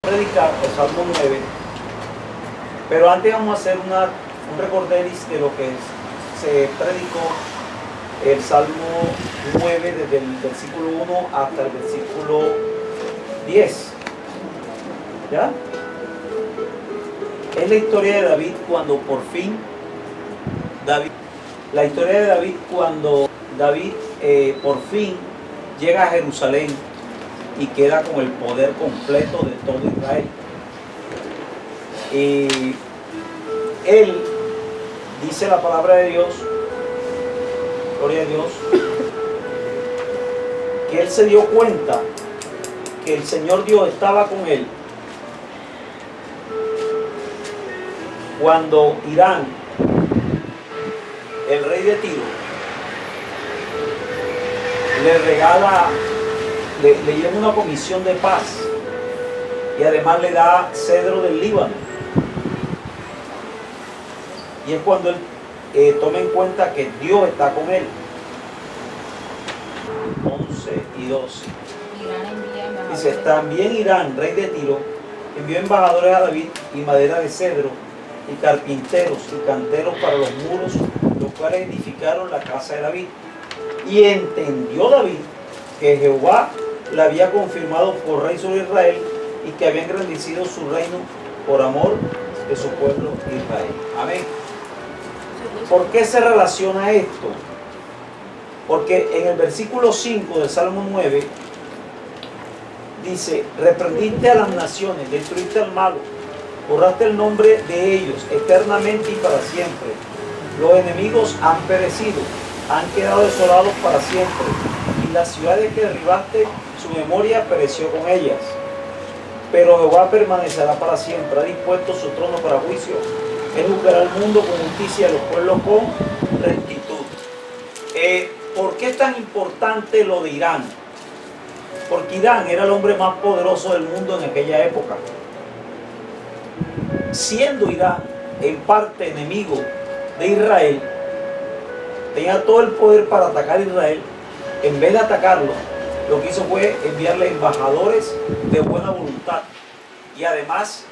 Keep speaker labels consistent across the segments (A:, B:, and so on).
A: Predicar el Salmo 9, pero antes vamos a hacer un recorderis de lo que se predicó el Salmo 9 desde el versículo 1 hasta el versículo 10. ¿Ya? Es la historia de David cuando por fin la historia de David cuando David por fin llega a Jerusalén y queda con el poder completo de todo Israel. Y él, dice la palabra de Dios, gloria a Dios, que él se dio cuenta que el Señor Dios estaba con él cuando Irán, el rey de Tiro, le regala, le lleva una comisión de paz y además le da cedro del Líbano. Y es cuando él toma en cuenta que Dios está con él. 11 y 12. Dice, también Irán, rey de Tiro, envió embajadores a David y madera de cedro y carpinteros y canteros para los muros, los cuales edificaron la casa de David. Y entendió David que Jehová le había confirmado por rey sobre Israel y que había engrandecido su reino por amor de su pueblo Israel. Amén. ¿Por qué se relaciona esto? Porque en el versículo 5 del Salmo 9 dice, reprendiste a las naciones, destruiste al malo, borraste el nombre de ellos eternamente y para siempre. Los enemigos han perecido, han quedado desolados para siempre, y las ciudades que derribaste, su memoria pereció con ellas. Pero Jehová permanecerá para siempre, ha dispuesto su trono para juicio. Él juzgará al mundo con justicia, a los pueblos con rectitud. ¿Por qué es tan importante lo de Irán? Porque Irán era el hombre más poderoso del mundo en aquella época. Siendo Irán en parte enemigo de Israel, tenía todo el poder para atacar a Israel. En vez de atacarlo, lo que hizo fue enviarle embajadores de buena voluntad. Y además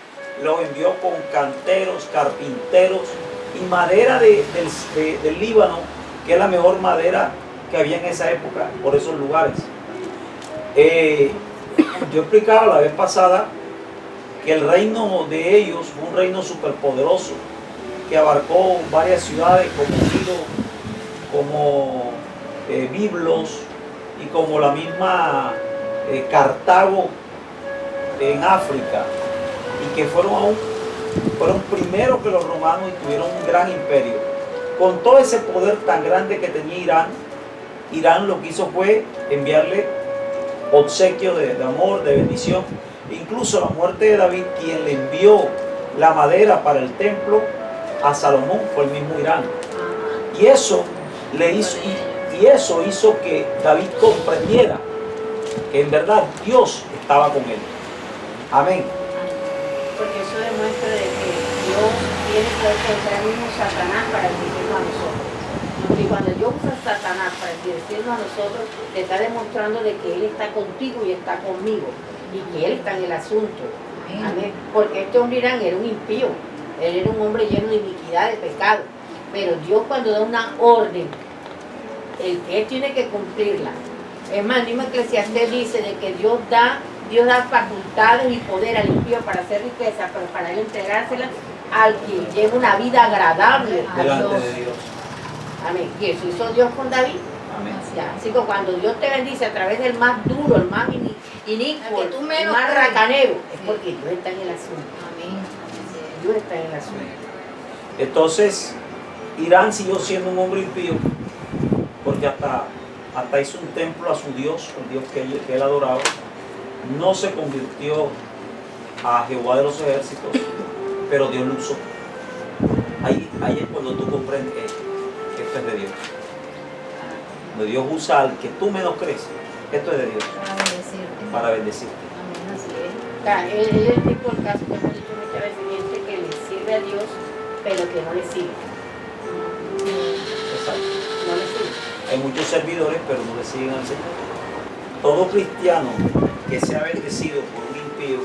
A: los envió con canteros, carpinteros y madera del Líbano, que es la mejor madera que había en esa época por esos lugares. Yo explicaba la vez pasada que el reino de ellos fue un reino superpoderoso que abarcó varias ciudades como Tiro, como Biblos y como la misma Cartago en África, y que fueron primero que los romanos y tuvieron un gran imperio. Con todo ese poder tan grande que tenía Irán lo que hizo fue enviarle obsequios de amor, de bendición. Incluso la muerte de David, quien le envió la madera para el templo a Salomón, fue el mismo Irán. Y eso hizo que David comprendiera que en verdad Dios estaba con él. Amén.
B: Porque eso demuestra de que Dios tiene poder contra el mismo Satanás para dirigirnos a nosotros. Y cuando Dios usa a Satanás para dirigirnos a nosotros, le está demostrando de que Él está contigo y está conmigo, y que Él está en el asunto. Amén. Porque este hombre Irán era un impío, él era un hombre lleno de iniquidad, de pecado. Pero Dios, cuando da una orden, el que él tiene que cumplirla. Es más, el mismo Eclesiastés dice de que Dios da facultades y poder al impío para hacer riqueza, pero para él entregársela al que lleva una vida agradable a
A: Delante de Dios.
B: Amén. Y eso hizo Dios con David.
A: Amén.
B: Ya. Así que cuando Dios te bendice a través del más duro, el más inicuo, el más racanero, es porque Dios está en el asunto.
C: Amén.
B: Dios está en el asunto.
A: Entonces, Irán siguió siendo un hombre impío, porque hasta hizo un templo a su Dios, el Dios que él adoraba. No se convirtió a Jehová de los ejércitos, pero Dios lo usó. Ahí es cuando tú comprendes que esto es de Dios. Cuando Dios usa al que tú menos crees, esto es de Dios. Para bendecirte.
C: Amén, así es.
B: O sea, él es el tipo de caso que hemos dicho muchas veces, gente que le sirve a Dios, pero que no le sigue.
A: Exacto.
B: No le sigue.
A: Hay muchos servidores, pero no le siguen al Señor. Todo cristiano que sea bendecido por un impío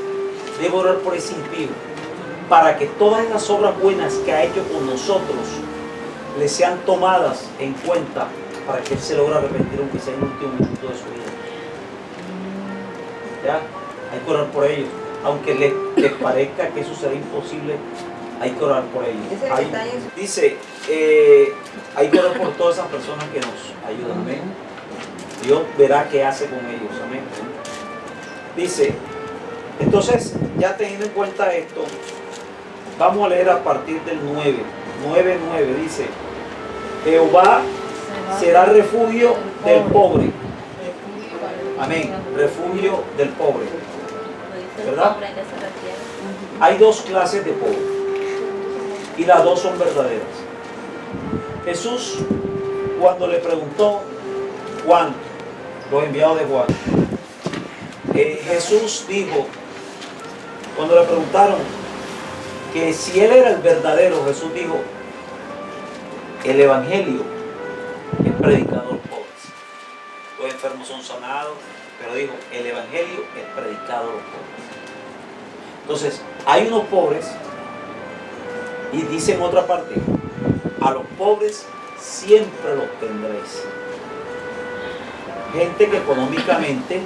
A: debo orar por ese impío, para que todas esas obras buenas que ha hecho con nosotros le sean tomadas en cuenta, para que él se logre arrepentir aunque sea en el último minuto de su vida. ¿Ya? Hay que orar por ellos. Aunque les parezca que eso será imposible, hay que orar por ellos. Dice, hay que orar por todas esas personas que nos ayudan. Amén. Dios verá qué hace con ellos. Amén. Dice, entonces, ya teniendo en cuenta esto, vamos a leer a partir del 9. 9:9 dice, Jehová será refugio del pobre. Amén. Refugio del pobre. ¿Verdad? Hay dos clases de pobre y las dos son verdaderas. Jesús, cuando le preguntó Juan, los enviados de Juan, Jesús dijo, cuando le preguntaron que si él era el verdadero, Jesús dijo, el evangelio es predicado a los pobres. Los enfermos son sanados, pero dijo, el evangelio es predicado a los pobres. Entonces, hay unos pobres, y dice en otra parte, a los pobres siempre los tendréis. Gente que económicamente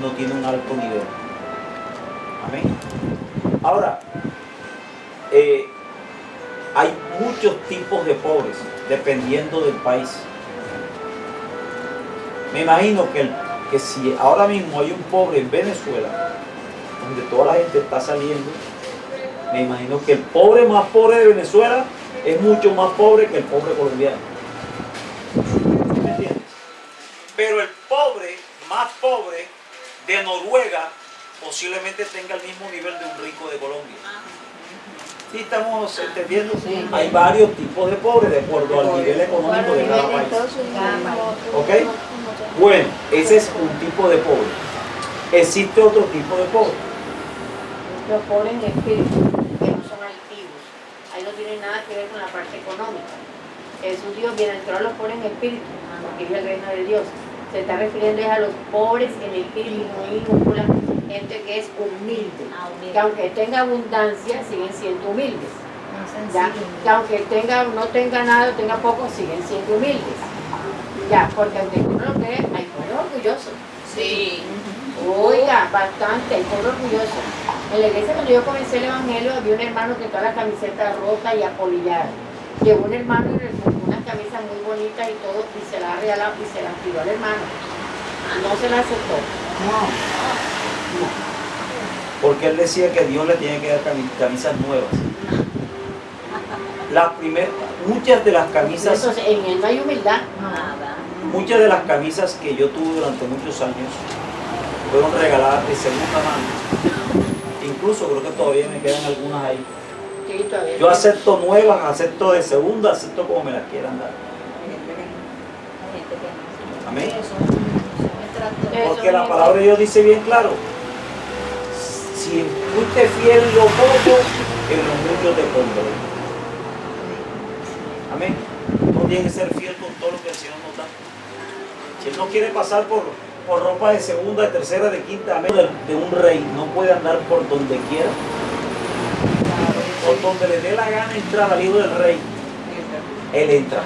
A: no tiene un alto nivel. Amén. Ahora, hay muchos tipos de pobres, dependiendo del país. Me imagino que si ahora mismo hay un pobre en Venezuela, donde toda la gente está saliendo, me imagino que el pobre más pobre de Venezuela es mucho más pobre que el pobre colombiano. ¿Me entiendes? Pero el pobre más pobre de Noruega posiblemente tenga el mismo nivel de un rico de Colombia. ¿Sí estamos entendiendo?
B: Sí.
A: Hay varios tipos de pobres de acuerdo al nivel económico de cada país. ¿Ok? Bueno, ese es un tipo de pobre. Existe otro tipo de pobre.
B: Los pobres en espíritu, que no son altivos. Ahí no tiene nada que ver con la parte económica. Jesús dijo, bienaventurados los pobres en espíritu, porque vive el reino de Dios. Se está refiriendo a los pobres en espíritu, no minúscula, gente que es humilde. Que aunque tenga abundancia, siguen siendo humildes. ¿Ya? Que aunque no tenga nada, tenga poco, siguen siendo humildes. Ya, porque aunque uno lo cree, hay pobres orgullosos.
C: Sí.
B: Oiga, bastante, hay pobres orgullosos. En la iglesia cuando yo comencé el evangelio había un hermano que toda la camiseta rota y apolillada. Llegó un hermano y le puso unas camisas muy bonitas y todo, y se la regaló y se la tiró al hermano. No se la aceptó. No.
A: Porque él decía que Dios le tiene que dar camisas nuevas. Muchas de las camisas,
B: Entonces, en él no hay humildad.
A: muchas de las camisas que yo tuve durante muchos años fueron regaladas de segunda mano. Incluso creo que todavía me quedan algunas ahí.
B: Sí, todavía.
A: Yo acepto nuevas, acepto de segunda, acepto como me las quieran dar. Amén. Porque la palabra de Dios dice bien claro, si fuiste fiel en lo poco, en lo mucho te pondré. Amén. No tiene que ser fiel con todo lo que el Señor nos da. Si Él no quiere pasar por ropa de segunda, de tercera, de quinta, amén, de un rey, no puede andar por donde quiera. Por donde le dé la gana entrar al hijo del rey, él entra.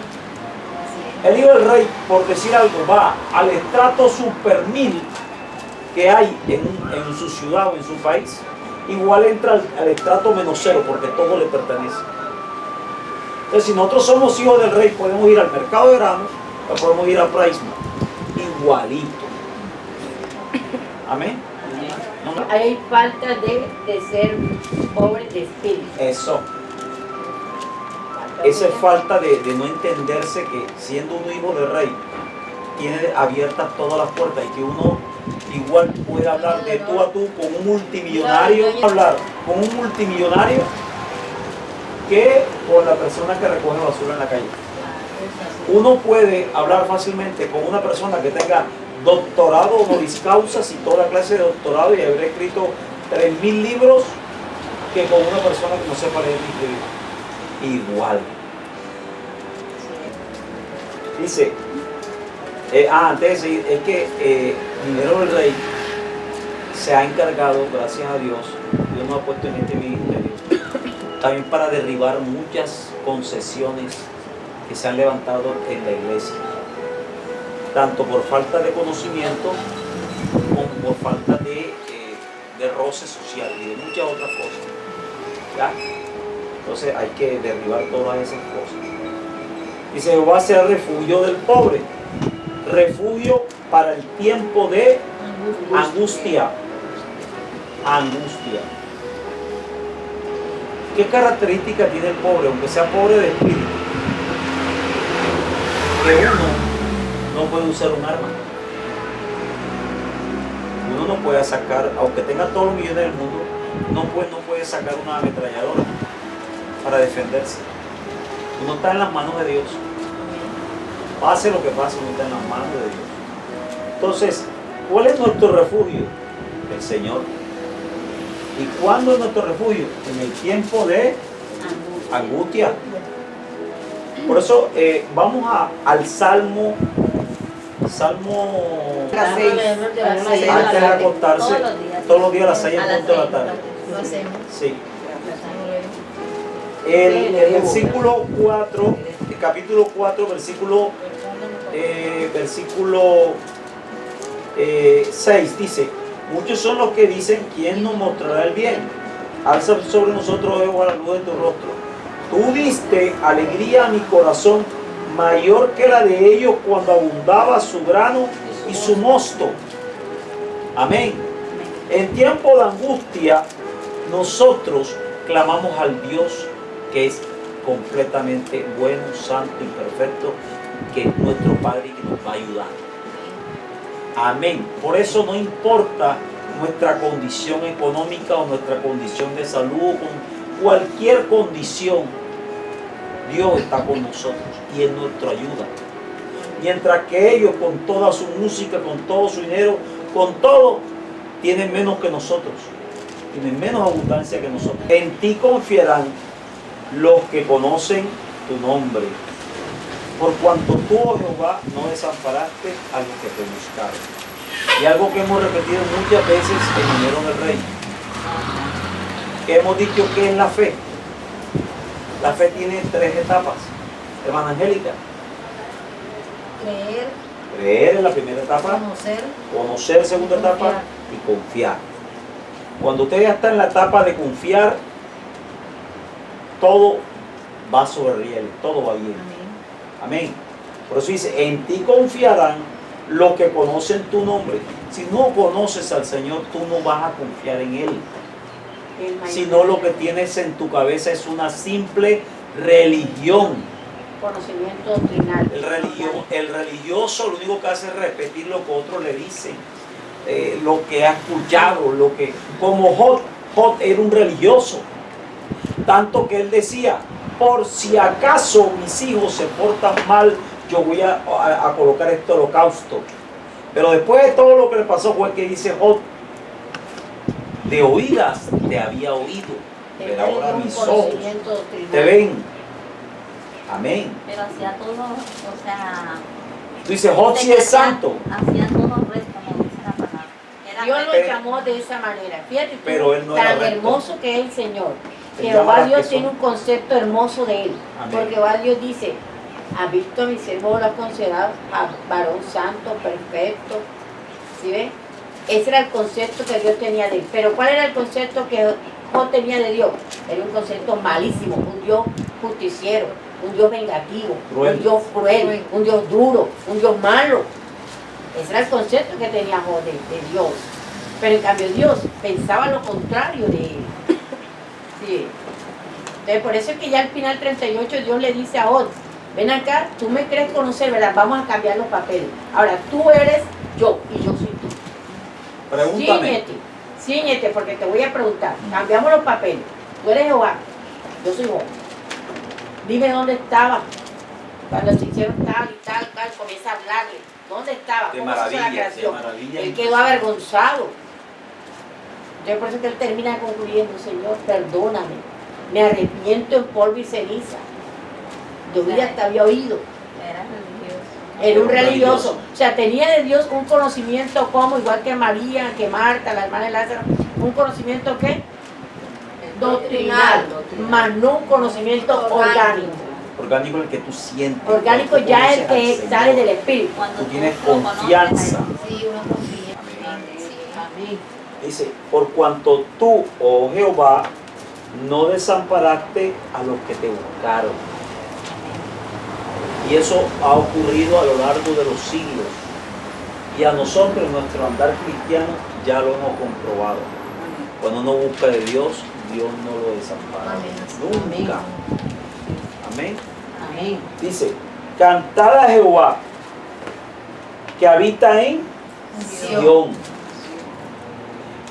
A: El hijo del rey, por decir algo, va al estrato super 1000 que hay en su ciudad o en su país, igual entra al estrato -0 porque todo le pertenece. Entonces, si nosotros somos hijos del rey, podemos ir al mercado de granos o podemos ir a Pricemart, igualito. Amén. ¿No?
B: Hay falta de ser pobre de espíritu.
A: Eso. Esa es falta de no entenderse que siendo uno hijo del rey, tiene abiertas todas las puertas y que uno igual puede hablar de tú a tú con un multimillonario, hablar con un multimillonario que con la persona que recoge basura en la calle. Uno puede hablar fácilmente con una persona que tenga doctorado honoris causa y toda clase de doctorado y haber escrito 3000 libros que con una persona que no sepa leer ni escribir. Igual. Dice, antes de seguir, es que Dinero del Rey se ha encargado, gracias a Dios, Dios nos ha puesto en este ministerio, también para derribar muchas concesiones que se han levantado en la iglesia, tanto por falta de conocimiento como por falta de roce social y de muchas otras cosas. ¿Ya? Entonces hay que derribar todas esas cosas. Dice, Jehová sea refugio del pobre, refugio para el tiempo de angustia. Angustia. ¿Qué característica tiene el pobre, aunque sea pobre de espíritu? Que uno no puede usar un arma. Uno no puede sacar, aunque tenga todos los millones del mundo, no puede sacar una ametralladora para defenderse. Uno está en las manos de Dios. Pase lo que pase, uno está en las manos de Dios. Entonces, ¿cuál es nuestro refugio? El Señor. ¿Y cuándo es nuestro refugio? En el tiempo de angustia. Por eso vamos al Salmo antes de acostarse, todos los días a las 6 en punto de la tarde.
C: Lo hacemos.
A: Sí. El versículo 4, el capítulo 4, versículo 6 dice: muchos son los que dicen, ¿quién nos mostrará el bien? Alza sobre nosotros, Jehová, la luz de tu rostro. Tú diste alegría a mi corazón, mayor que la de ellos cuando abundaba su grano y su mosto. Amén. En tiempo de angustia, nosotros clamamos al Dios que es completamente bueno, santo y perfecto, que es nuestro Padre y que nos va a ayudar. Amén. Por eso no importa nuestra condición económica o nuestra condición de salud, con cualquier condición, Dios está con nosotros y es nuestra ayuda. Mientras que ellos, con toda su música, con todo su dinero, con todo, tienen menos que nosotros, tienen menos abundancia que nosotros. En ti confiarán los que conocen tu nombre, por cuanto tú, oh Jehová, no desamparaste a los que te buscaron. Y algo que hemos repetido muchas veces en Dinero del Rey, que hemos dicho que es la fe. La fe tiene 3 etapas, hermana Angélica. Creer en la primera etapa, conocer segunda etapa y confiar. Cuando usted ya está en la etapa de confiar, todo va sobre rieles, todo va bien. Amén. Por eso dice, en ti confiarán los que conocen tu nombre. Si no conoces al Señor, tú no vas a confiar en Él. Sino lo que tienes en tu cabeza es una simple religión.
B: Conocimiento doctrinal.
A: El religioso lo único que hace es repetir lo que otros le dicen, lo que ha escuchado, como Job era un religioso, tanto que él decía, por si acaso mis hijos se portan mal, yo voy a colocar este holocausto. Pero después de todo lo que le pasó fue que dice Job, de oídas te había oído, pero ahora mis ojos te ven. Amén.
C: Pero hacía todo, o sea...
A: Tú dices, Job sí es santo.
C: Hacía todo recto, como dice la palabra.
B: Dios lo llamó de esa manera. Fíjate,
A: pero él no
B: tan
A: era
B: hermoso que es el Señor.
A: Él
B: Jehová
A: llama
B: Dios
A: que
B: tiene
A: son-
B: un concepto hermoso de él.
A: Amén.
B: Porque Jehová Dios dice, ¿has visto a mi siervo, lo has considerado a varón santo, perfecto? ¿Sí ves? Ese era el concepto que Dios tenía de él. Pero ¿cuál era el concepto que Job tenía de Dios? Era un concepto malísimo, un Dios justiciero, un Dios vengativo,
A: Cruel.
B: un Dios cruel, un Dios duro, un Dios malo. Ese era el concepto que tenía Job de Dios. Pero en cambio Dios pensaba lo contrario de él. Sí. Entonces por eso es que ya al final 38 Dios le dice a Job, ven acá, tú me crees conocer, ¿verdad? Vamos a cambiar los papeles. Ahora tú eres yo y yo soy tú.
A: Pregúntame.
B: Cíñete, porque te voy a preguntar. Cambiamos los papeles. Tú eres Jehová, yo soy Job. Dime dónde estaba cuando se hicieron tal y tal, comienza a hablarle. ¿Dónde estaba?
A: Qué
B: ¿Cómo se hizo la
A: maravilla,
B: creación?
A: qué maravilla.
B: Él quedó avergonzado. Entonces por eso que él termina concluyendo, Señor, perdóname. Me arrepiento en polvo y ceniza. De oídas te había oído.
C: Era religioso.
B: Era un religioso. O sea, tenía de Dios un conocimiento como, igual que María, que Marta, la hermana de Lázaro, un conocimiento que doctrinal, más no un conocimiento orgánico.
A: Orgánico es el que tú sientes.
B: Orgánico
A: tú
B: ya es el
A: conoces
B: que
A: al
B: sale
A: Señor.
B: del Espíritu.
C: Cuando
A: Tú
C: tú
A: tienes
C: lo conoces,
A: confianza.
C: sí, uno confía.
B: Amén.
A: Dice, por cuanto tú, oh Jehová, no desamparaste a los que te buscaron. Y eso ha ocurrido a lo largo de los siglos. Y a nosotros en nuestro andar cristiano ya lo hemos comprobado. Cuando uno busca de Dios, Dios no lo desampara. Nunca. Amén.
B: Amén.
A: Dice, cantad a Jehová, que habita en Sión.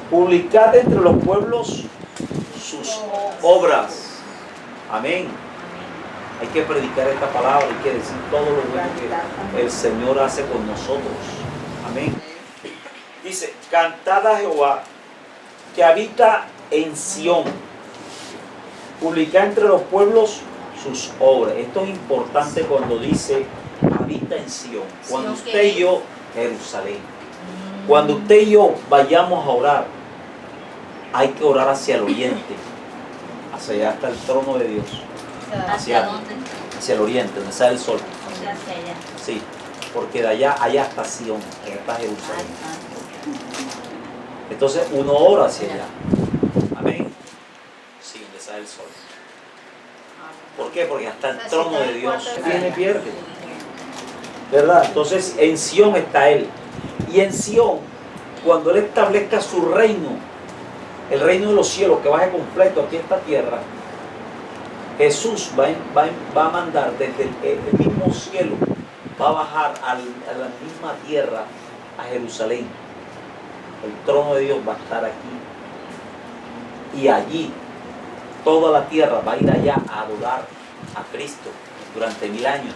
A: Publicad entre los pueblos sus obras. Amén. Hay que predicar esta palabra, hay que decir todo lo bueno que el Señor hace con nosotros. Amén. Dice, cantad a Jehová, que habita en Sión. Publicad entre los pueblos sus obras. Esto es importante cuando dice habita en Sión. Cuando usted y yo, Jerusalén. Cuando usted y yo vayamos a orar, hay que orar hacia el oriente. Hacia allá está el trono de Dios.
C: ¿Hacia dónde?
A: Hacia el oriente, donde sale el sol.
C: O sea, hacia allá.
A: Sí, porque de allá está Sión, allá está Jerusalén. Entonces uno ora hacia allá. Amén. Sí, donde sale el sol. ¿Por qué? Porque hasta el trono de Dios viene y pierde. ¿Verdad? Entonces en Sión está Él. Y en Sión, cuando Él establezca su reino, el reino de los cielos que baje completo aquí a esta tierra, Jesús va a mandar desde el mismo cielo, va a bajar a la misma tierra, a Jerusalén. El trono de Dios va a estar aquí. Y allí toda la tierra va a ir allá a adorar a Cristo durante 1000 años.